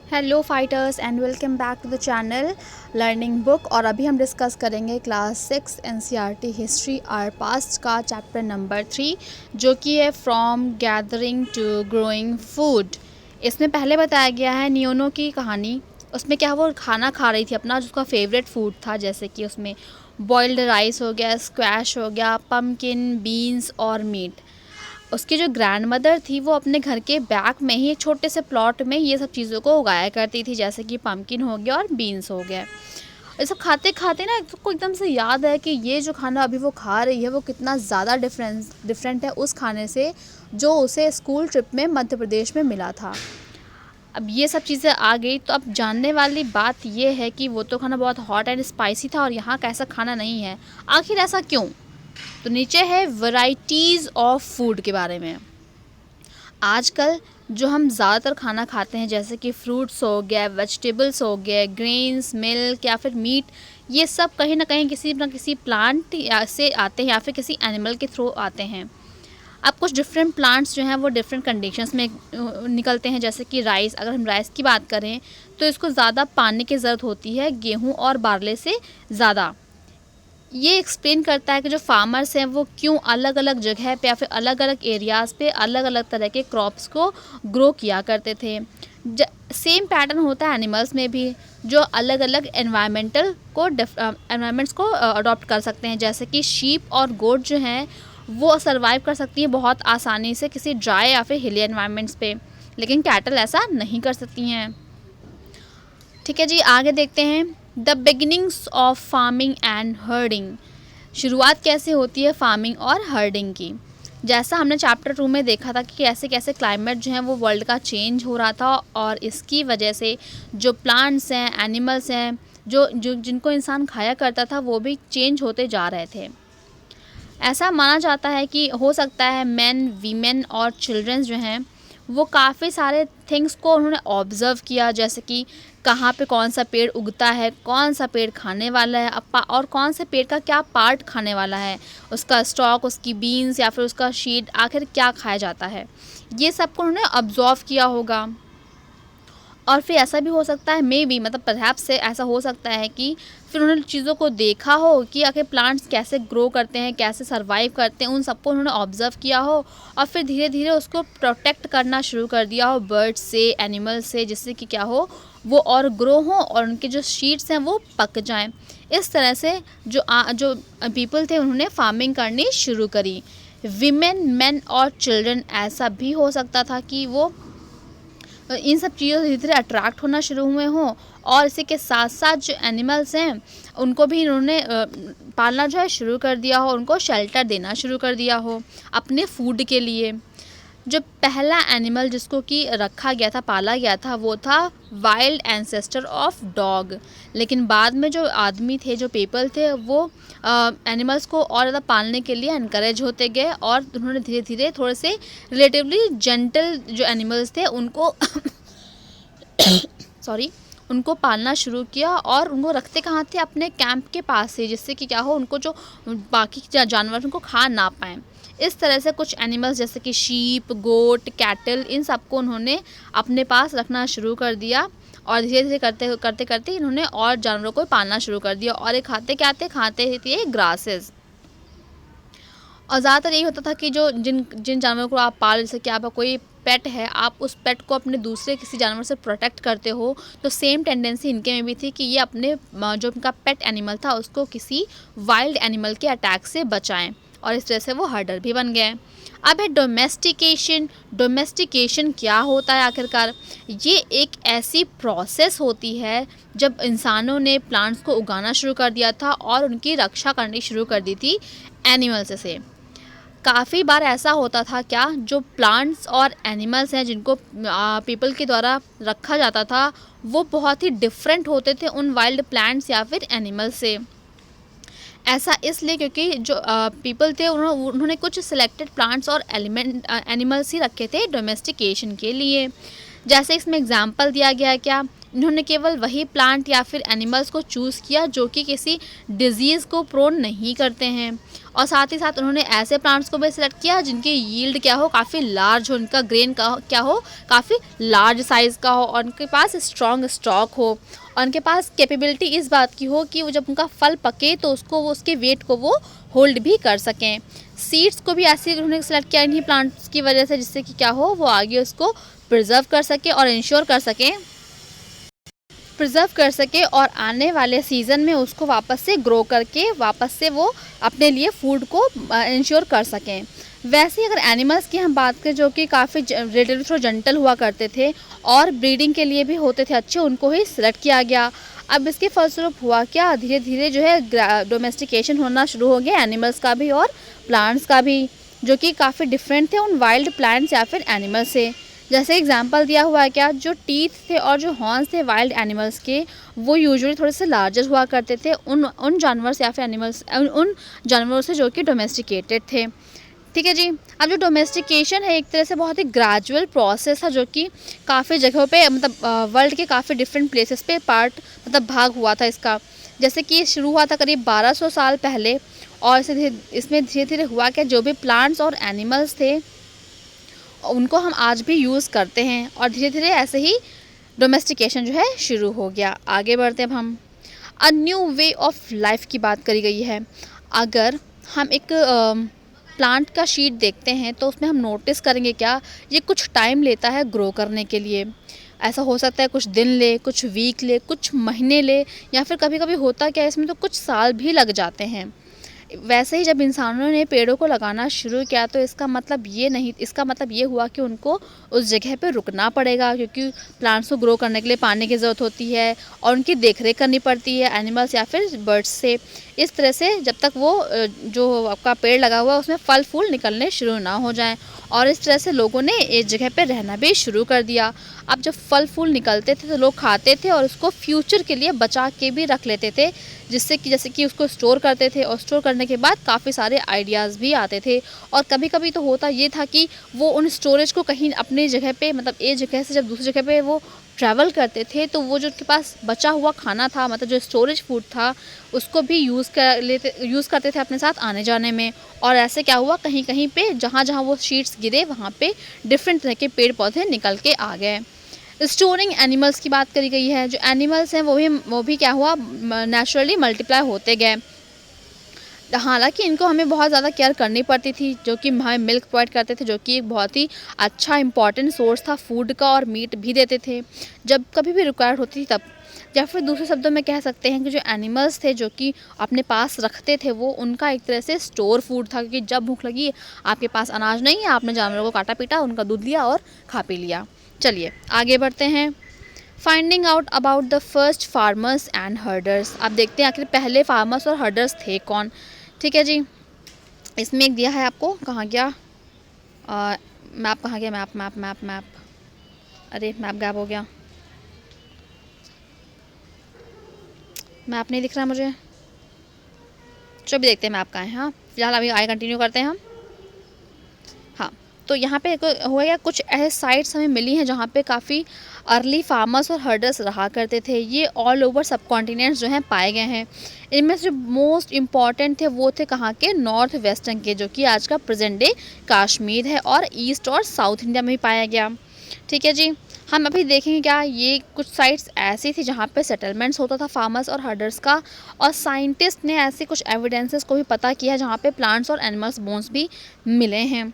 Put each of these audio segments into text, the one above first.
Hello fighters and welcome back to the channel learning book. और अभी हम discuss करेंगे class 6 NCERT history our past का chapter number 3, जो कि है from gathering to growing food. इसमें पहले बताया गया है नियोनो की कहानी। उसमें क्या वो खाना खा रही थी अपना, जिसका फेवरेट फूड था, जैसे कि उसमें बॉइल्ड राइस हो गया, स्क्वैश हो गया, पम्पकिन, बीन्स और मीट। उसकी जो ग्रैंड मदर थी वो अपने घर के बैक में ही एक छोटे से प्लॉट में ये सब चीज़ों को उगाया करती थी, जैसे कि पम्पकिन हो गया और बीन्स हो गया। ये सब खाते खाते ना सबको एकदम से याद है कि ये जो खाना अभी वो खा रही है वो कितना ज़्यादा डिफरेंट है उस खाने से जो उसे स्कूल ट्रिप में मध्य प्रदेश में मिला था। अब ये सब चीज़ें आ गई तो अब जानने वाली बात ये है कि वो तो खाना बहुत हॉट एंड स्पाइसी था और यहाँ का ऐसा खाना नहीं है। आखिर ऐसा क्यों? तो नीचे है वैरायटीज़ ऑफ फूड के बारे में। आजकल जो हम ज़्यादातर खाना खाते हैं, जैसे कि फ्रूट्स हो गए, वेजिटेबल्स हो गए, ग्रेन्स, मिल्क या फिर मीट, ये सब कहीं ना कहीं किसी न किसी प्लांट से आते हैं या फिर किसी एनिमल के थ्रू आते हैं। अब कुछ डिफरेंट प्लांट्स जो हैं वो डिफरेंट कंडीशंस में निकलते हैं, जैसे कि राइस। अगर हम राइस की बात करें तो इसको ज़्यादा पानी की ज़रूरत होती है गेहूँ और बार्ले से ज़्यादा। ये एक्सप्लेन करता है कि जो फार्मर्स हैं वो क्यों अलग अलग जगह पे या फिर अलग अलग एरियाज़ पे अलग अलग तरह के क्रॉप्स को ग्रो किया करते थे। सेम पैटर्न होता है एनिमल्स में भी, जो अलग अलग एनवायरमेंट्स को अडॉप्ट कर सकते हैं, जैसे कि शीप और गोट जो हैं वो सर्वाइव कर सकती हैं बहुत आसानी से किसी ड्राई या फिर हिली एनवायरमेंट्स पे, लेकिन कैटल ऐसा नहीं कर सकती हैं। ठीक है जी, आगे देखते हैं। The beginnings of farming and herding. शुरुआत कैसे होती है फार्मिंग और हर्डिंग की? जैसा हमने चैप्टर 2 में देखा था कि कैसे कैसे क्लाइमेट जो है वो वर्ल्ड का चेंज हो रहा था और इसकी वजह से जो प्लांट्स हैं, एनिमल्स हैं, जो जो जिनको इंसान खाया करता था वो भी चेंज होते जा रहे थे। ऐसा माना जाता है कि हो सकता है मैन, वीमेन और चिल्ड्रंस जो हैं वो काफ़ी सारे थिंग्स को उन्होंने ऑब्ज़र्व किया, जैसे कि कहाँ पे कौन सा पेड़ उगता है, कौन सा पेड़ खाने वाला है और कौन से पेड़ का क्या पार्ट खाने वाला है, उसका स्टॉक, उसकी बीन्स या फिर उसका शीड, आखिर क्या खाया जाता है, ये सब को उन्होंने ऑब्ज़र्व किया होगा। और फिर ऐसा भी हो सकता है, मे बी मतलब परहैप्स से ऐसा हो सकता है कि फिर उन्होंने चीज़ों को देखा हो कि आखिर प्लांट्स कैसे ग्रो करते हैं, कैसे सर्वाइव करते हैं, उन सबको उन्होंने ऑब्ज़र्व किया हो और फिर धीरे धीरे उसको प्रोटेक्ट करना शुरू कर दिया हो बर्ड्स से, एनिमल्स से, जिससे कि क्या हो वो और ग्रो हो और उनके जो शीड्स हैं वो पक जाएं। इस तरह से जो पीपल थे उन्होंने फार्मिंग करनी शुरू करी। विमेन, मेन और चिल्ड्रन, ऐसा भी हो सकता था कि वो इन सब चीज़ों से धीरे धीरे अट्रैक्ट होना शुरू हुए हों और इसी के साथ साथ जो एनिमल्स हैं उनको भी इन्होंने पालना जो है शुरू कर दिया हो, उनको शेल्टर देना शुरू कर दिया हो अपने फूड के लिए। जो पहला एनिमल जिसको कि रखा गया था, पाला गया था, वो था वाइल्ड एंसेस्टर ऑफ डॉग। लेकिन बाद में जो आदमी थे, जो पीपल थे, वो एनिमल्स को और ज़्यादा पालने के लिए इनकरेज होते गए और उन्होंने धीरे धीरे थोड़े से रिलेटिवली जेंटल जो एनिमल्स थे उनको सॉरी उनको पालना शुरू किया और उनको रखते कहाँ थे? अपने कैंप के पास से, जिससे कि क्या हो उनको जो बाकी जानवर उनको खा ना पाएँ। इस तरह से कुछ एनिमल्स जैसे कि शीप, गोट, कैटल, इन सबको उन्होंने अपने पास रखना शुरू कर दिया और धीरे धीरे करते करते करते इन्होंने और जानवरों को पालना शुरू कर दिया। और ये खाते थे ग्रासेस। और ज़्यादातर यही होता था कि जो जिन जिन जानवरों को आप पाल, जैसे कि आपका कोई पेट है, आप उस पेट को अपने दूसरे किसी जानवर से प्रोटेक्ट करते हो, तो सेम टेंडेंसी इनके में भी थी कि ये अपने जो इनका पेट एनिमल था उसको किसी वाइल्ड एनिमल के अटैक से बचाएं और इस तरह से वो हर्डर भी बन गए। अब है डोमेस्टिकेशन। डोमेस्टिकेशन क्या होता है आखिरकार? ये एक ऐसी प्रोसेस होती है जब इंसानों ने प्लांट्स को उगाना शुरू कर दिया था और उनकी रक्षा करनी शुरू कर दी थी एनिमल्स से। काफ़ी बार ऐसा होता था क्या, जो प्लांट्स और एनिमल्स हैं जिनको पीपल के द्वारा रखा जाता था वो बहुत ही डिफरेंट होते थे उन वाइल्ड प्लांट्स या फिर एनिमल्स से। ऐसा इसलिए क्योंकि जो पीपल थे उन्होंने कुछ सिलेक्टेड प्लांट्स और एनिमल्स ही रखे थे डोमेस्टिकेशन के लिए। जैसे इसमें एग्जांपल दिया गया है क्या, इन्होंने केवल वही प्लांट या फिर एनिमल्स को चूज़ किया जो कि किसी डिजीज़ को प्रोन नहीं करते हैं, और साथ ही साथ उन्होंने ऐसे प्लांट्स को भी सिलेक्ट किया जिनकी यील्ड क्या हो, काफ़ी लार्ज हो, उनका ग्रेन का क्या हो, काफ़ी लार्ज साइज़ का हो, और उनके पास स्ट्रॉन्ग स्टॉक हो, और उनके पास कैपेबिलिटी इस बात की हो कि वो जब उनका फल पके तो उसको वो उसके वेट को वो होल्ड भी कर सकें। सीड्स को भी ऐसे उन्होंने सेलेक्ट किया इन्हीं प्लांट्स की वजह से, जिससे कि क्या हो, वो आगे उसको प्रिजर्व कर सके और इंश्योर कर सके और आने वाले सीज़न में उसको वापस से ग्रो करके वापस से वो अपने लिए फूड को इंश्योर कर सकें। वैसे ही अगर एनिमल्स की हम बात करें जो कि काफ़ी रिलेटिवली थोड़ा जेंटल हुआ करते थे और ब्रीडिंग के लिए भी होते थे अच्छे, उनको ही सिलेक्ट किया गया। अब इसके फलस्वरूप हुआ क्या, धीरे धीरे जो है डोमेस्टिकेशन होना शुरू हो गया एनिमल्स का भी और प्लांट्स का भी, जो कि काफ़ी डिफरेंट थे उन वाइल्ड प्लांट्स या फिर एनिमल से। जैसे एग्जांपल दिया हुआ है क्या, जो टीथ थे और जो हॉर्न्स थे वाइल्ड एनिमल्स के, वो यूजुअली थोड़े से लार्जर हुआ करते थे उन जानवर से या फिर एनिमल्स उन जानवरों से जो कि डोमेस्टिकेटेड थे। ठीक है जी। अब जो डोमेस्टिकेशन है एक तरह से बहुत ही ग्रेजुअल प्रोसेस है जो कि काफ़ी जगहों पे मतलब वर्ल्ड के काफ़ी डिफरेंट प्लेसेस पे भाग हुआ था इसका। जैसे कि शुरू हुआ था करीब 1200 साल पहले, और इसमें धीरे धीरे हुआ क्या, जो भी प्लांट्स और एनिमल्स थे उनको हम आज भी यूज़ करते हैं, और धीरे धीरे ऐसे ही डोमेस्टिकेशन जो है शुरू हो गया। आगे बढ़ते हैं अब हम a new way of life की बात करी गई है। अगर हम एक प्लांट का शीट देखते हैं तो उसमें हम नोटिस करेंगे क्या, ये कुछ टाइम लेता है ग्रो करने के लिए। ऐसा हो सकता है कुछ दिन ले, कुछ वीक ले, कुछ महीने ले, या फिर कभी कभी होता क्या है इसमें तो कुछ साल भी लग जाते हैं। वैसे ही जब इंसानों ने पेड़ों को लगाना शुरू किया तो इसका मतलब ये हुआ कि उनको उस जगह पे रुकना पड़ेगा, क्योंकि प्लांट्स को ग्रो करने के लिए पानी की ज़रूरत होती है और उनकी देखरेख करनी पड़ती है एनिमल्स या फिर बर्ड्स से। इस तरह से जब तक वो जो आपका पेड़ लगा हुआ है उसमें फल फूल निकलने शुरू ना हो जाएं, और इस तरह से लोगों ने इस जगह पे रहना भी शुरू कर दिया। अब जब फल फूल निकलते थे तो लोग खाते थे और उसको फ्यूचर के लिए बचा के भी रख लेते थे, जिससे कि जैसे कि उसको स्टोर करते थे, और स्टोर करने के बाद काफ़ी सारे आइडियाज़ भी आते थे। और कभी कभी तो होता ये था कि वो उन स्टोरेज को कहीं अपनी जगह पे मतलब एक जगह से जब दूसरी जगह पे वो ट्रैवल करते थे तो वो जो उनके पास बचा हुआ खाना था, मतलब जो स्टोरेज फूड था, उसको भी यूज़ करते थे अपने साथ आने जाने में। और ऐसे क्या हुआ, कहीं कहीं पे जहाँ जहाँ वो शीट्स गिरे वहाँ पे डिफरेंट तरह के पेड़ पौधे निकल के आ गए। स्टोरिंग एनिमल्स की बात करी गई है। जो एनिमल्स हैं वो भी क्या हुआ, नेचुरली मल्टीप्लाई होते गए। हालांकि इनको हमें बहुत ज़्यादा केयर करनी पड़ती थी, जो कि हमें मिल्क प्रोवाइड करते थे, जो कि एक बहुत ही अच्छा इंपॉर्टेंट सोर्स था फूड का, और मीट भी देते थे जब कभी भी रिक्वायर्ड होती थी तब। या फिर दूसरे शब्दों में कह सकते हैं कि जो एनिमल्स थे जो कि अपने पास रखते थे वो उनका एक तरह से स्टोर फूड था, क्योंकि जब भूख लगी, आपके पास अनाज नहीं है, आपने जानवरों को काटा पीटा, उनका दूध लिया और खा पी लिया। चलिए आगे बढ़ते हैं। Finding out about the first farmers and herders. आप देखते हैं आखिर पहले फार्मर्स और हर्डर्स थे कौन। ठीक है जी। इसमें एक दिया है आपको, कहाँ गया मैप, कहाँ गया मैप मैप मैप मैप अरे मैप गायब हो गया, मैप नहीं दिख रहा मुझे। चलो भी देखते हैं मैप कहाँ है। हाँ फिलहाल अभी आगे कंटिन्यू करते हैं हम। हाँ तो यहाँ पे हुआ क्या, कुछ ऐसे साइट्स हमें मिली हैं जहाँ पे काफ़ी अर्ली फार्मर्स और हर्डर्स रहा करते थे। ये ऑल ओवर सब कॉन्टिनेंट्स जो हैं पाए गए हैं। इनमें से जो मोस्ट इम्पॉर्टेंट थे वो थे कहाँ के, नॉर्थ वेस्टर्न के, जो कि आज का प्रेजेंट डे कश्मीर है, और ईस्ट और साउथ इंडिया में भी पाया गया। ठीक है जी। हम अभी देखेंगे क्या, ये कुछ साइट्स ऐसी थी जहाँ पे सेटलमेंट्स होता था फार्मर्स और हर्डर्स का, और साइंटिस्ट ने ऐसे कुछ एविडेंसेस को भी पता किया है जहाँ पे प्लांट्स और एनिमल्स बोन्स भी मिले हैं।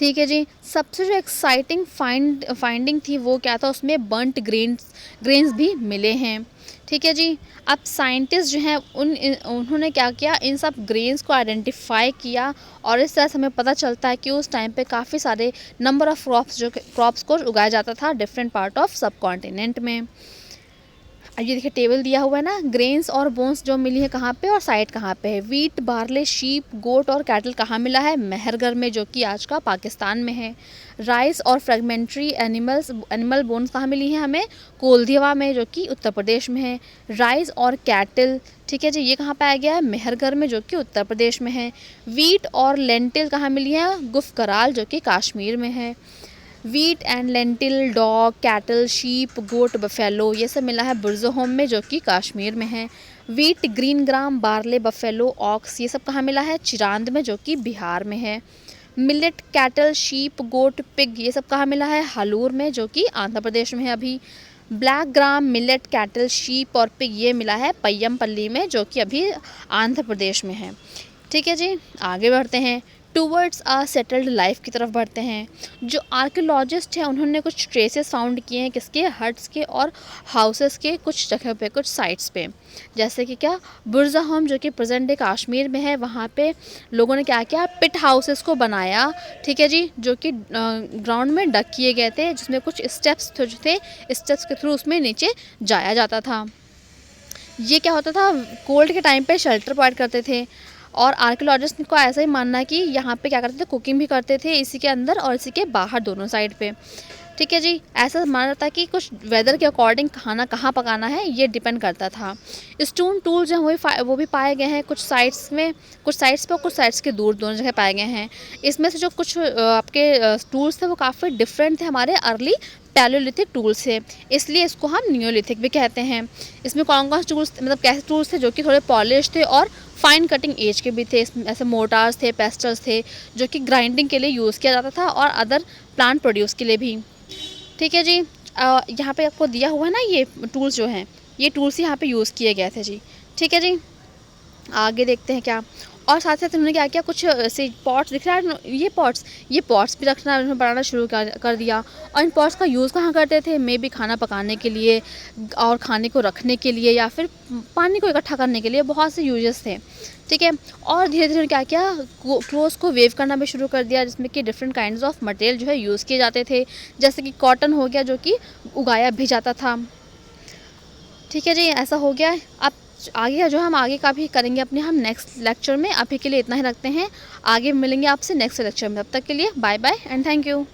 ठीक है जी। सबसे जो एक्साइटिंग फाइंडिंग थी वो क्या था, उसमें बर्न्ट ग्रेन्स भी मिले हैं। ठीक है जी। अब साइंटिस्ट जो हैं उन्होंने क्या किया, इन सब ग्रेन्स को आइडेंटिफाई किया, और इस तरह से हमें पता चलता है कि उस टाइम पे काफ़ी सारे नंबर ऑफ़ क्रॉप्स को उगाया जाता था डिफरेंट पार्ट ऑफ सब कॉन्टिनेंट में। अब ये देखिए टेबल दिया हुआ है ना, ग्रेन्स और बोन्स जो मिली है कहाँ पे और साइट कहाँ पे है। वीट, बार्ले, शीप, गोट और कैटल कहाँ मिला है, मेहरगढ़ में, जो कि आज का पाकिस्तान में है। राइस और फ्रेगमेंट्री एनिमल बोन्स कहाँ मिली हैं हमें, कोलधिवा में, जो कि उत्तर प्रदेश में है। राइस और कैटल, ठीक है जी, ये कहाँ पाया गया है, मेहरगढ़ में, जो कि उत्तर प्रदेश में है। वीट और लेंटिल कहाँ मिली है, गुफकराल, जो कि कश्मीर में है। Wheat and lentil, dog, cattle, sheep, goat, buffalo, ये सब मिला है बुर्ज़ोहोम में जो कि कश्मीर में है। Wheat, green gram, barley, buffalo, ox, ये सब कहाँ मिला है? चिरांद में जो कि बिहार में है। मिलेट, कैटल, शीप, गोट, पिग, ये सब कहाँ मिला है? हालूर में जो कि आंध्र प्रदेश में है अभी। Black gram, millet, cattle, sheep और पिग ये मिला है पय्यमपल्ली में जो कि अभी आंध्र प्रदेश में है। ठीक है जी, आगे बढ़ते हैं। टूवर्ड्स अ सेटल्ड लाइफ की तरफ बढ़ते हैं। जो आर्कियोलॉजिस्ट हैं उन्होंने कुछ ट्रेसेस फाउंड किए हैं किसके? हट्स के और हाउसेस के कुछ जगह पे, कुछ साइट्स पे। जैसे कि क्या? बुर्ज़ोहोम जो कि प्रेजेंट डे कश्मीर में है, वहाँ पे लोगों ने क्या किया? पिट हाउसेस को बनाया। ठीक है जी, जो कि ग्राउंड में डग किए गए थे, जिसमें कुछ स्टेप्स थे, स्टेप्स के थ्रू उसमें नीचे जाया जाता था। ये क्या होता था? कोल्ड के टाइम पे शेल्टर प्रोवाइड करते थे। और आर्कियोलॉजिस्ट को ऐसा ही मानना है कि यहाँ पे क्या करते थे? कुकिंग भी करते थे इसी के अंदर और इसी के बाहर, दोनों साइड पे। ठीक है जी, ऐसा माना जाता है कि कुछ वेदर के अकॉर्डिंग खाना कहाँ पकाना है ये डिपेंड करता था। स्टोन टूल्स हैं वो भी पाए गए हैं कुछ साइट्स में, कुछ साइट्स पे और कुछ साइट्स के दूर, दोनों जगह पाए गए हैं। इसमें से जो कुछ आपके टूल्स थे वो काफ़ी डिफरेंट थे हमारे अर्ली पैलियोलिथिक टूल्स से, इसलिए इसको हम नियोलिथिक भी कहते हैं। इसमें कौन कौन से टूल्स, मतलब कैसे टूल्स थे? जो कि थोड़े पॉलिश थे और फाइन कटिंग एज के भी थे। इसमें ऐसे मोटार्स थे, पेस्टल्स थे, जो कि ग्राइंडिंग के लिए यूज़ किया जाता था और अदर प्लांट प्रोड्यूस के लिए भी। ठीक है जी, यहाँ पे आपको दिया हुआ है ना, ये टूल्स जो हैं, ये टूल्स यहाँ पे यूज़ किए गए थे जी। ठीक है जी, आगे देखते हैं क्या। और साथ साथ उन्होंने क्या किया? कुछ ऐसे पॉट्स दिख रहा है, ये पॉट्स भी रखना उन्होंने बनाना शुरू कर दिया। और इन पॉट्स का यूज़ कहाँ करते थे? मे भी खाना पकाने के लिए और खाने को रखने के लिए या फिर पानी को इकट्ठा करने के लिए, बहुत से यूजेस थे। ठीक है, और धीरे धीरे क्या किया? क्लोथ्स को वेव करना भी शुरू कर दिया, जिसमें कि डिफरेंट काइंड्स ऑफ मटेरियल जो है यूज़ किए जाते थे। जैसे कि कॉटन हो गया जो कि उगाया भी जाता था। ठीक है जी, ऐसा हो गया। अब आगे का जो हम आगे का भी करेंगे अपने हम नेक्स्ट लेक्चर में। अभी के लिए इतना ही रखते हैं, आगे मिलेंगे आपसे नेक्स्ट लेक्चर में। तब तक के लिए bye bye and thank you.